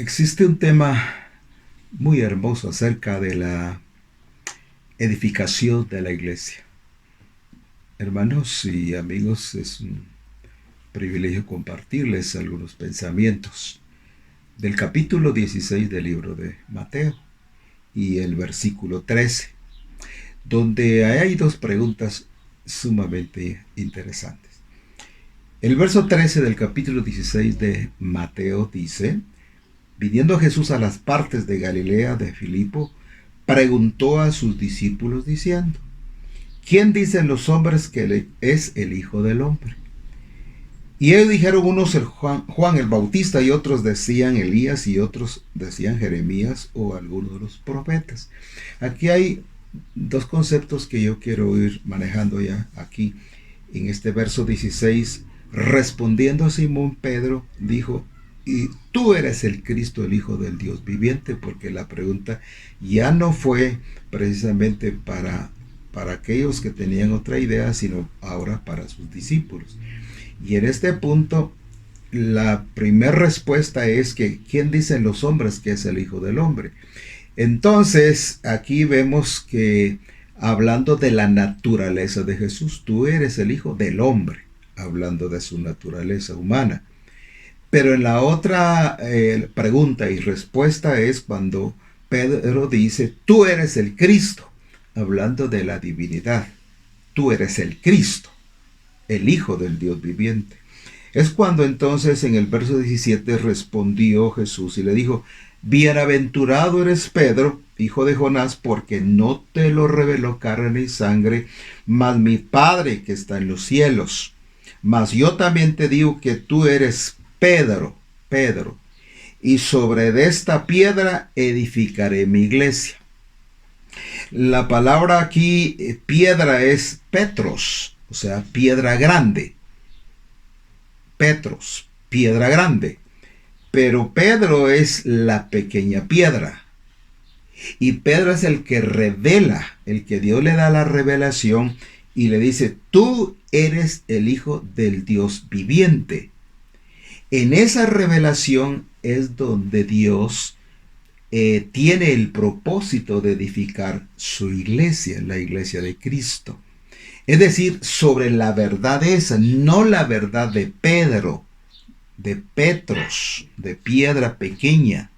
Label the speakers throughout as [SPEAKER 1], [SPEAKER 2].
[SPEAKER 1] Existe un tema muy hermoso acerca de la edificación de la iglesia. Hermanos y amigos, es un privilegio compartirles algunos pensamientos del capítulo 16 del libro de Mateo y el versículo 13, donde hay dos preguntas sumamente interesantes. El verso 13 del capítulo 16 de Mateo dice: viniendo Jesús a las partes de Galilea de Filipo, preguntó a sus discípulos diciendo: ¿quién dicen los hombres que es el Hijo del Hombre? Y ellos dijeron, unos Juan el Bautista, y otros decían Elías, y otros decían Jeremías o alguno de los profetas. Aquí hay dos conceptos que yo quiero ir manejando ya aquí. En este verso 16, respondiendo a Simón Pedro, dijo: y tú eres el Cristo, el Hijo del Dios viviente, porque la pregunta ya no fue precisamente para aquellos que tenían otra idea, sino ahora para sus discípulos. Y en este punto, la primera respuesta es que ¿quién dicen los hombres que es el Hijo del Hombre? Entonces, aquí vemos que hablando de la naturaleza de Jesús, tú eres el Hijo del Hombre, hablando de su naturaleza humana. Pero en la otra pregunta y respuesta es cuando Pedro dice: tú eres el Cristo, hablando de la divinidad. Tú eres el Cristo, el Hijo del Dios viviente. Es cuando entonces en el verso 17 respondió Jesús y le dijo: bienaventurado eres Pedro, hijo de Jonás, porque no te lo reveló carne ni sangre, mas mi Padre que está en los cielos. Mas yo también te digo que tú eres Pedro, y sobre esta piedra edificaré mi iglesia. La palabra aquí, piedra, es Petros, o sea, piedra grande. Petros, piedra grande. Pero Pedro es la pequeña piedra. Y Pedro es el que revela, el que Dios le da la revelación y le dice: tú eres el Hijo del Dios viviente. En esa revelación es donde Dios tiene el propósito de edificar su iglesia, la iglesia de Cristo. Es decir, sobre la verdad esa, no la verdad de Pedro, de Petros, de piedra pequeña,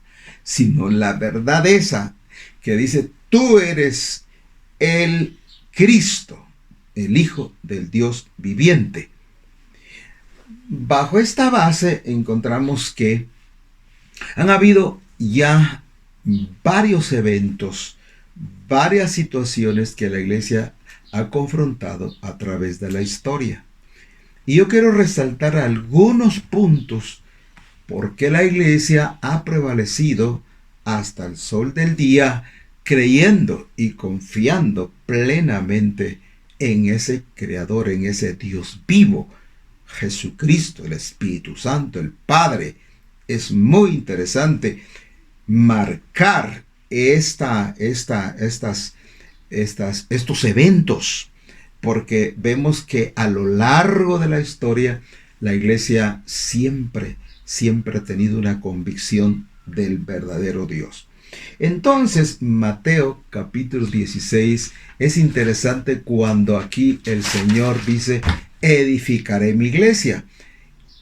[SPEAKER 1] sino la verdad esa que dice: tú eres el Cristo, el Hijo del Dios viviente. Bajo esta base encontramos que han habido ya varios eventos, varias situaciones que la iglesia ha confrontado a través de la historia. Y yo quiero resaltar algunos puntos por qué la iglesia ha prevalecido hasta el sol del día, creyendo y confiando plenamente en ese Creador, en ese Dios vivo, Jesucristo, el Espíritu Santo, el Padre. Es muy interesante marcar estos eventos, porque vemos que a lo largo de la historia la iglesia siempre ha tenido una convicción del verdadero Dios. Entonces, Mateo capítulo 16 es interesante cuando aquí el Señor dice: edificaré mi iglesia.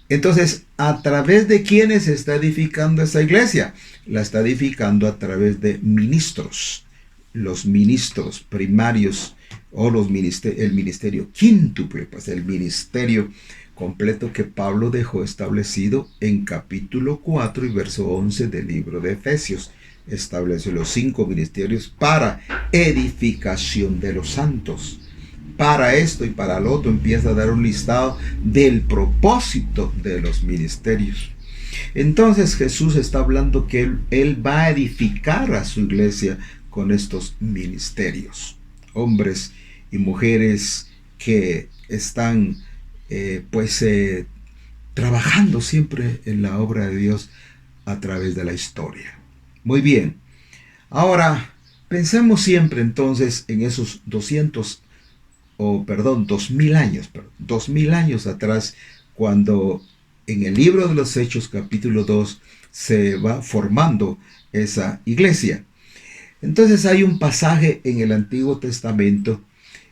[SPEAKER 1] Entonces, ¿a través de quiénes está edificando esa iglesia? La está edificando a través de ministros, los ministros primarios o el ministerio quíntuple, pues el ministerio completo que Pablo dejó establecido en capítulo 4 y verso 11 del libro de Efesios. Estableció los 5 ministerios para edificación de los santos. Para esto y para lo otro empieza a dar un listado del propósito de los ministerios. Entonces Jesús está hablando que él va a edificar a su iglesia con estos ministerios. Hombres y mujeres que están trabajando siempre en la obra de Dios a través de la historia. Muy bien. Ahora, pensemos siempre entonces en esos 2000 años atrás, cuando en el libro de los Hechos, capítulo 2, se va formando esa iglesia. Entonces hay un pasaje en el Antiguo Testamento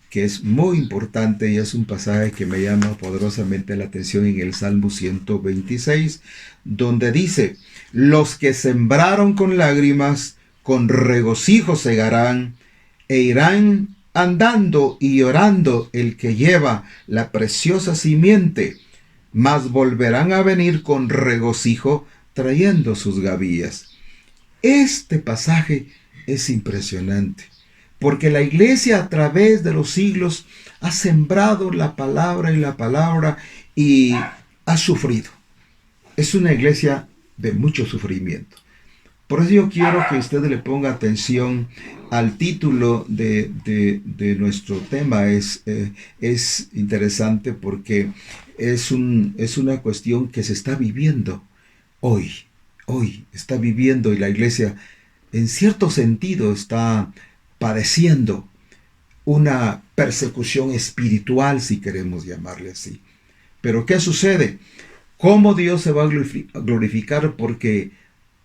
[SPEAKER 1] que es muy importante y es un pasaje que me llama poderosamente la atención en el Salmo 126, donde dice: los que sembraron con lágrimas, con regocijo segarán, e irán andando y llorando el que lleva la preciosa simiente, mas volverán a venir con regocijo trayendo sus gavillas. Este pasaje es impresionante, porque la iglesia a través de los siglos ha sembrado la palabra y ha sufrido. Es una iglesia de mucho sufrimiento. Por eso yo quiero que usted le ponga atención al título de nuestro tema. Es interesante porque es una cuestión que se está viviendo hoy. Hoy está viviendo, y la iglesia en cierto sentido está padeciendo una persecución espiritual, si queremos llamarle así. Pero ¿qué sucede? ¿Cómo Dios se va a glorificar? Porque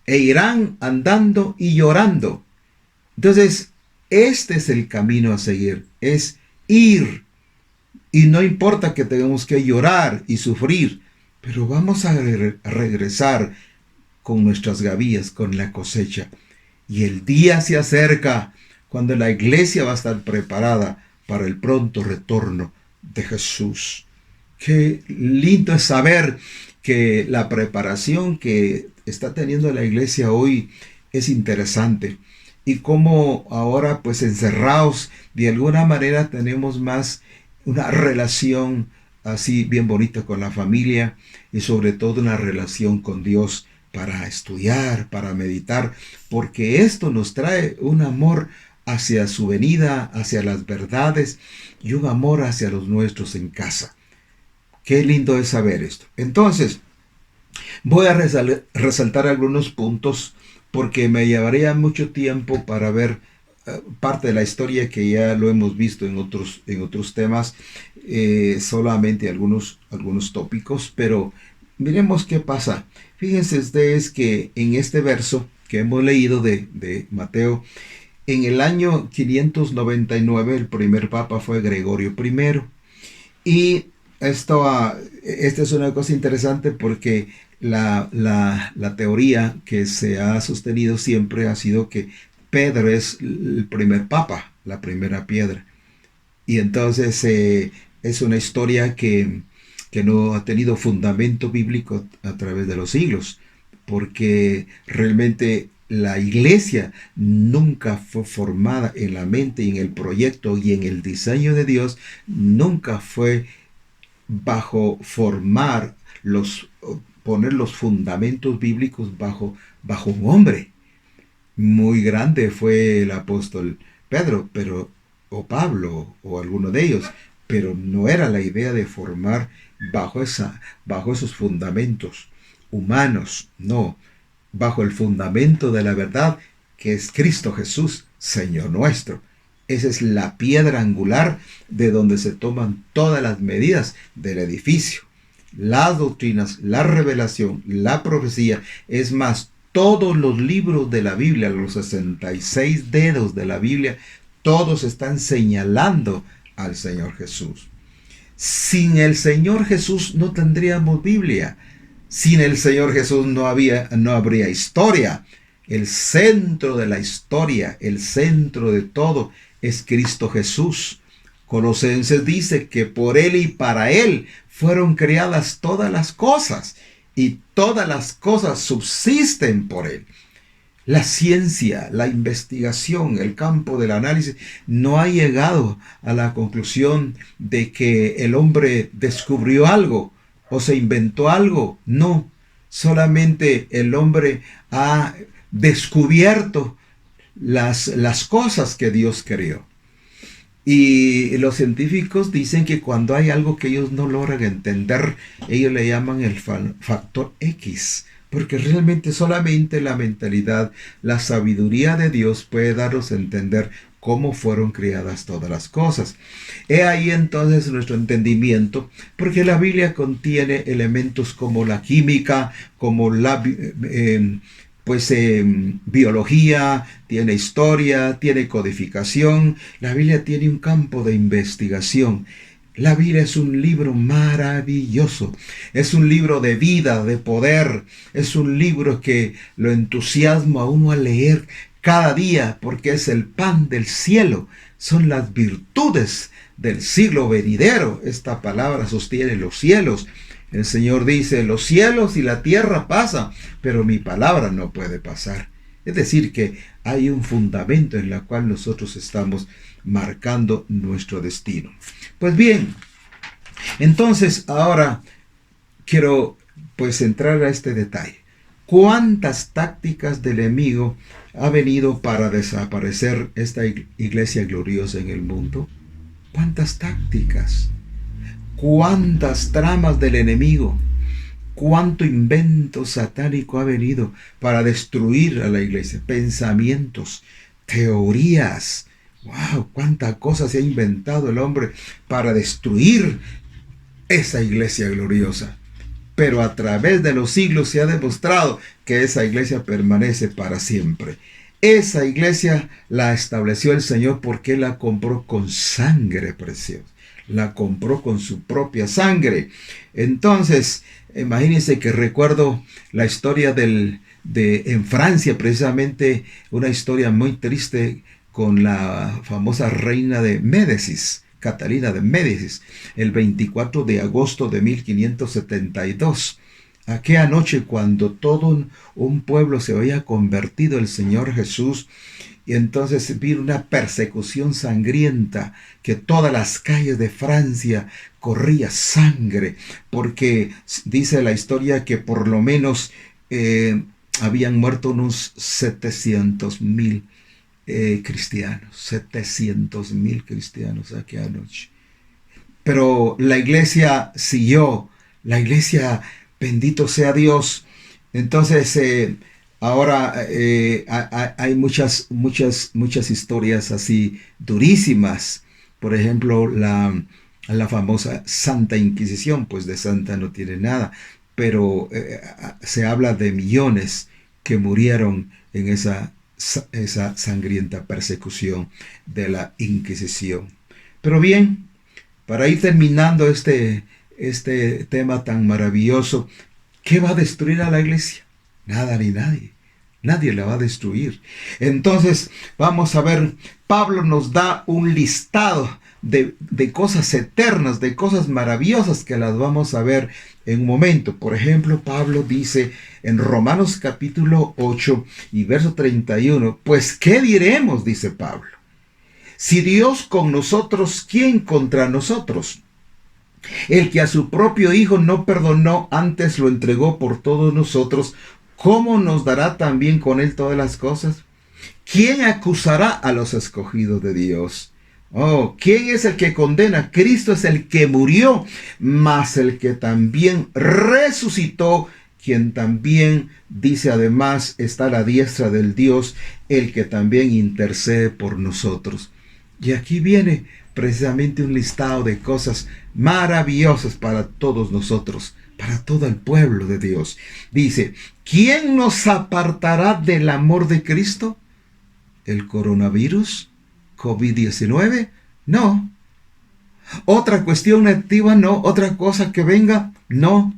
[SPEAKER 1] irán andando y llorando. Entonces, este es el camino a seguir, es ir. Y no importa que tengamos que llorar y sufrir, pero vamos a regresar con nuestras gavillas, con la cosecha. Y el día se acerca cuando la iglesia va a estar preparada para el pronto retorno de Jesús. Qué lindo es saber que la preparación que está teniendo la iglesia hoy es interesante. Y cómo ahora, pues encerrados, de alguna manera tenemos más una relación así bien bonita con la familia, y sobre todo una relación con Dios para estudiar, para meditar, porque esto nos trae un amor hacia su venida, hacia las verdades, y un amor hacia los nuestros en casa. Qué lindo es saber esto. Entonces, voy a resaltar algunos puntos porque me llevaría mucho tiempo para ver parte de la historia que ya lo hemos visto en otros temas, solamente algunos tópicos, pero miremos qué pasa. Fíjense ustedes que en este verso que hemos leído de Mateo, en el año 599 el primer papa fue Gregorio I. Y esta es una cosa interesante porque la teoría que se ha sostenido siempre ha sido que Pedro es el primer papa, la primera piedra. Y entonces es una historia que no ha tenido fundamento bíblico a través de los siglos, porque realmente la iglesia nunca fue formada en la mente y en el proyecto y en el diseño de Dios, nunca fue bajo poner los fundamentos bíblicos bajo un hombre. Muy grande fue el apóstol Pedro, o Pablo, o alguno de ellos, pero no era la idea de formar bajo esos fundamentos humanos, no, bajo el fundamento de la verdad, que es Cristo Jesús, Señor nuestro. Esa es la piedra angular de donde se toman todas las medidas del edificio. Las doctrinas, la revelación, la profecía, es más, todos los libros de la Biblia, los 66 dedos de la Biblia, todos están señalando al Señor Jesús. Sin el Señor Jesús no tendríamos Biblia. Sin el Señor Jesús no habría historia. El centro de la historia, el centro de todo, es Cristo Jesús. Colosenses dice que por Él y para Él fueron creadas todas las cosas, y todas las cosas subsisten por Él. La ciencia, la investigación, el campo del análisis no ha llegado a la conclusión de que el hombre descubrió algo o se inventó algo. No, solamente el hombre ha descubierto las cosas que Dios creó. Y los científicos dicen que cuando hay algo que ellos no logran entender, ellos le llaman el factor X, porque realmente solamente la mentalidad, la sabiduría de Dios puede darnos a entender cómo fueron creadas todas las cosas. He ahí entonces nuestro entendimiento, porque la Biblia contiene elementos como la química, como la biología, tiene historia, tiene codificación. La Biblia tiene un campo de investigación. La Biblia es un libro maravilloso, es un libro de vida, de poder, es un libro que lo entusiasma a uno a leer cada día porque es el pan del cielo, son las virtudes del siglo venidero. Esta palabra sostiene los cielos. El Señor dice, los cielos y la tierra pasan, pero mi palabra no puede pasar. Es decir, que hay un fundamento en el cual nosotros estamos marcando nuestro destino. Pues bien, entonces ahora quiero entrar a este detalle. ¿Cuántas tácticas del enemigo ha venido para desaparecer esta iglesia gloriosa en el mundo? ¿Cuántas tácticas? ¿Cuántas tramas del enemigo? ¿Cuánto invento satánico ha venido para destruir a la iglesia? Pensamientos, teorías. ¡Wow! ¡Cuántas cosas se ha inventado el hombre para destruir esa iglesia gloriosa! Pero a través de los siglos se ha demostrado que esa iglesia permanece para siempre. Esa iglesia la estableció el Señor porque Él la compró con sangre preciosa. La compró con su propia sangre. Entonces, imagínense que recuerdo la historia en Francia, precisamente una historia muy triste con la famosa reina de Médicis, Catalina de Médicis, el 24 de agosto de 1572. Aquella noche cuando todo un pueblo se había convertido al Señor Jesús, y entonces vino una persecución sangrienta, que todas las calles de Francia corría sangre, porque dice la historia que por lo menos habían muerto unos 700,000 cristianos, 700,000 cristianos aquella noche. Pero la iglesia siguió, la iglesia, bendito sea Dios. Entonces, ahora hay muchas historias así durísimas. Por ejemplo, la famosa Santa Inquisición, pues de santa no tiene nada, pero se habla de millones que murieron en esa sangrienta persecución de la Inquisición. Pero bien, para ir terminando este tema tan maravilloso, ¿qué va a destruir a la iglesia? Nada ni nadie. Nadie la va a destruir. Entonces, vamos a ver, Pablo nos da un listado de cosas eternas, de cosas maravillosas que las vamos a ver en un momento. Por ejemplo, Pablo dice en Romanos capítulo 8 y verso 31, pues ¿qué diremos? Dice Pablo. Si Dios con nosotros, ¿quién contra nosotros? El que a su propio Hijo no perdonó, antes lo entregó por todos nosotros, ¿cómo nos dará también con él todas las cosas? ¿Quién acusará a los escogidos de Dios? Oh, ¿quién es el que condena? Cristo es el que murió, mas el que también resucitó, quien también dice además está a la diestra del Dios, el que también intercede por nosotros. Y aquí viene precisamente un listado de cosas maravillosas para todos nosotros, para todo el pueblo de Dios. Dice, ¿quién nos apartará del amor de Cristo? ¿El coronavirus? ¿COVID-19? No. ¿Otra cuestión activa? No. ¿Otra cosa que venga? No.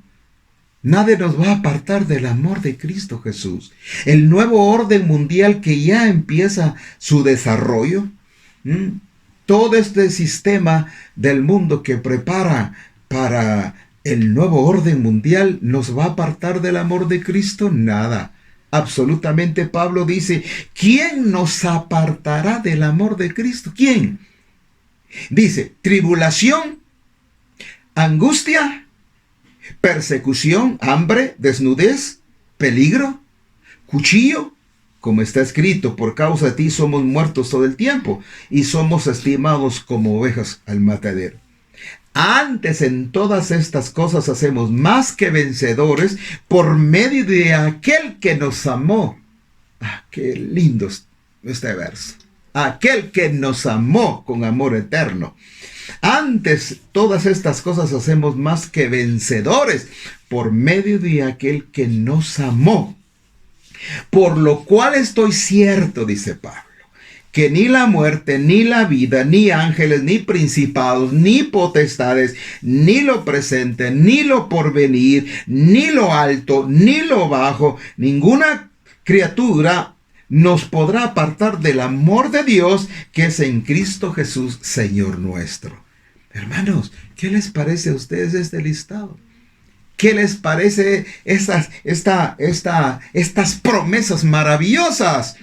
[SPEAKER 1] Nadie nos va a apartar del amor de Cristo Jesús. El nuevo orden mundial que ya empieza su desarrollo, todo este sistema del mundo que prepara para el nuevo orden mundial, ¿nos va a apartar del amor de Cristo? Nada. Absolutamente. Pablo dice, ¿quién nos apartará del amor de Cristo? ¿Quién? Dice, tribulación, angustia, persecución, hambre, desnudez, peligro, cuchillo. Como está escrito, por causa de ti somos muertos todo el tiempo y somos estimados como ovejas al matadero. Antes en todas estas cosas hacemos más que vencedores por medio de aquel que nos amó. Ah, qué lindo este verso. aquel que nos amó con amor eterno. Antes, todas estas cosas hacemos más que vencedores por medio de aquel que nos amó. Por lo cual estoy cierto, dice Pablo, que ni la muerte, ni la vida, ni ángeles, ni principados, ni potestades, ni lo presente, ni lo porvenir, ni lo alto, ni lo bajo, ninguna criatura nos podrá apartar del amor de Dios que es en Cristo Jesús, Señor nuestro. Hermanos, ¿qué les parece a ustedes este listado? ¿Qué les parece estas promesas maravillosas?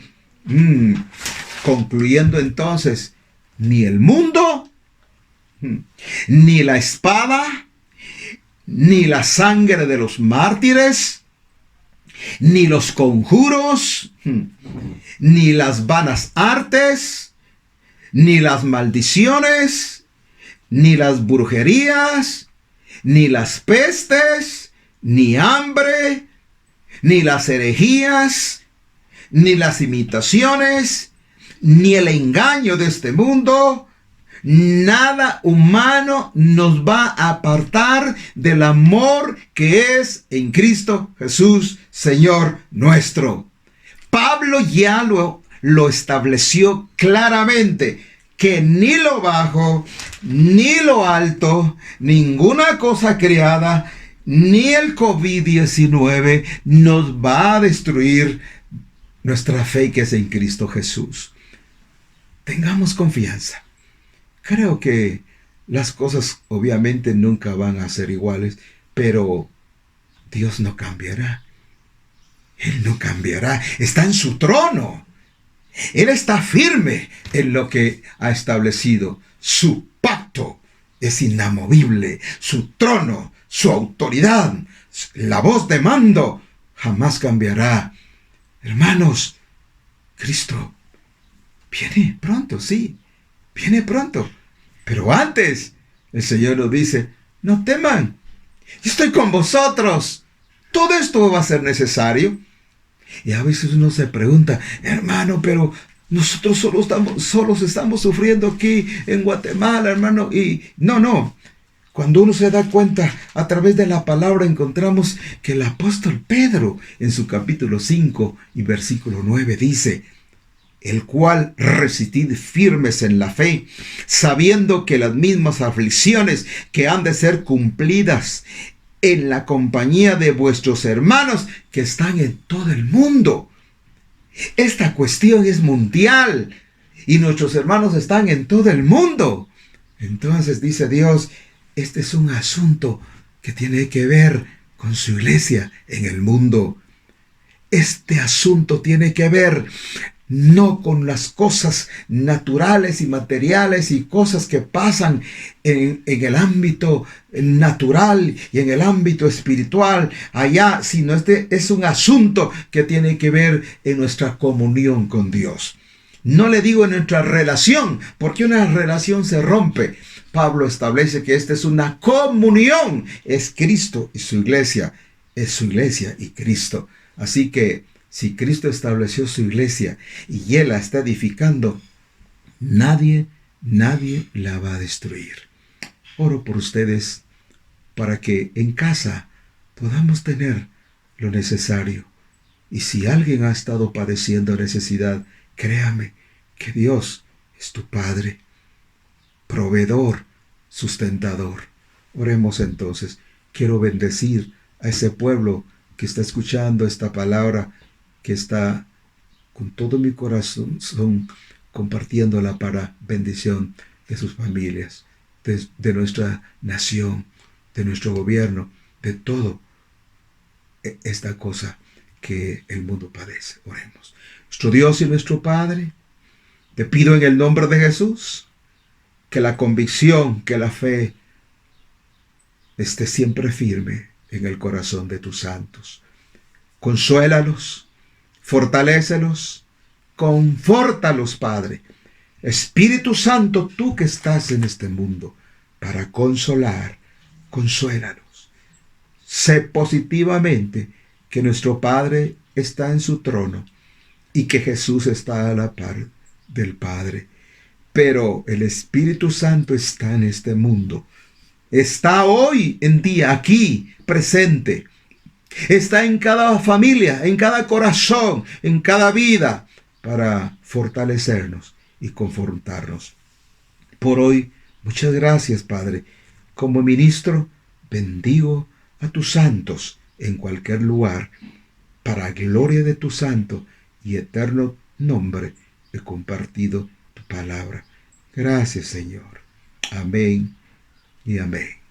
[SPEAKER 1] Concluyendo entonces, ni el mundo, ni la espada, ni la sangre de los mártires, ni los conjuros, ni las vanas artes, ni las maldiciones, ni las brujerías, ni las pestes, ni hambre, ni las herejías, ni las imitaciones, ni el engaño de este mundo. Nada humano nos va a apartar del amor que es en Cristo Jesús, Señor nuestro. Pablo ya lo estableció claramente, que ni lo bajo, ni lo alto, ninguna cosa creada, ni el COVID-19 nos va a destruir nuestra fe que es en Cristo Jesús. Tengamos confianza. Creo que las cosas obviamente nunca van a ser iguales, pero Dios no cambiará. Él no cambiará. Está en su trono. Él está firme en lo que ha establecido. Su pacto es inamovible. Su trono, su autoridad, la voz de mando jamás cambiará. Hermanos, Cristo viene pronto, sí, viene pronto. Pero antes, el Señor nos dice, no teman, yo estoy con vosotros. Todo esto va a ser necesario. Y a veces uno se pregunta, hermano, pero nosotros solos estamos sufriendo aquí en Guatemala, hermano. Y no. Cuando uno se da cuenta, a través de la palabra encontramos que el apóstol Pedro, en su capítulo 5 y versículo 9, dice, el cual resistid firmes en la fe, sabiendo que las mismas aflicciones que han de ser cumplidas en la compañía de vuestros hermanos que están en todo el mundo. Esta cuestión es mundial y nuestros hermanos están en todo el mundo. Entonces dice Dios, este es un asunto que tiene que ver con su iglesia en el mundo. Este asunto tiene que ver no con las cosas naturales y materiales y cosas que pasan en el ámbito natural y en el ámbito espiritual allá, sino este es un asunto que tiene que ver en nuestra comunión con Dios. No le digo en nuestra relación, porque una relación se rompe. Pablo establece que esta es una comunión, es Cristo y su iglesia, es su iglesia y Cristo. Así que si Cristo estableció su iglesia y Él la está edificando, nadie la va a destruir. Oro por ustedes para que en casa podamos tener lo necesario. Y si alguien ha estado padeciendo necesidad, créame que Dios es tu Padre, proveedor, sustentador. Oremos entonces. Quiero bendecir a ese pueblo que está escuchando esta palabra, que está con todo mi corazón compartiéndola para bendición de sus familias, de nuestra nación, de nuestro gobierno, de todo esta cosa que el mundo padece. Oremos. Nuestro Dios y nuestro Padre, te pido en el nombre de Jesús que la convicción, que la fe esté siempre firme en el corazón de tus santos. Consuélalos, fortalécelos, confórtalos, Padre. Espíritu Santo, tú que estás en este mundo para consolar, consuélalos. Sé positivamente que nuestro Padre está en su trono y que Jesús está a la par del Padre. Pero el Espíritu Santo está en este mundo. Está hoy en día aquí, presente. Está en cada familia, en cada corazón, en cada vida, para fortalecernos y confrontarnos. Por hoy, muchas gracias, Padre. Como ministro, bendigo a tus santos en cualquier lugar. Para gloria de tu santo y eterno nombre he compartido tu palabra. Gracias, Señor. Amén y amén.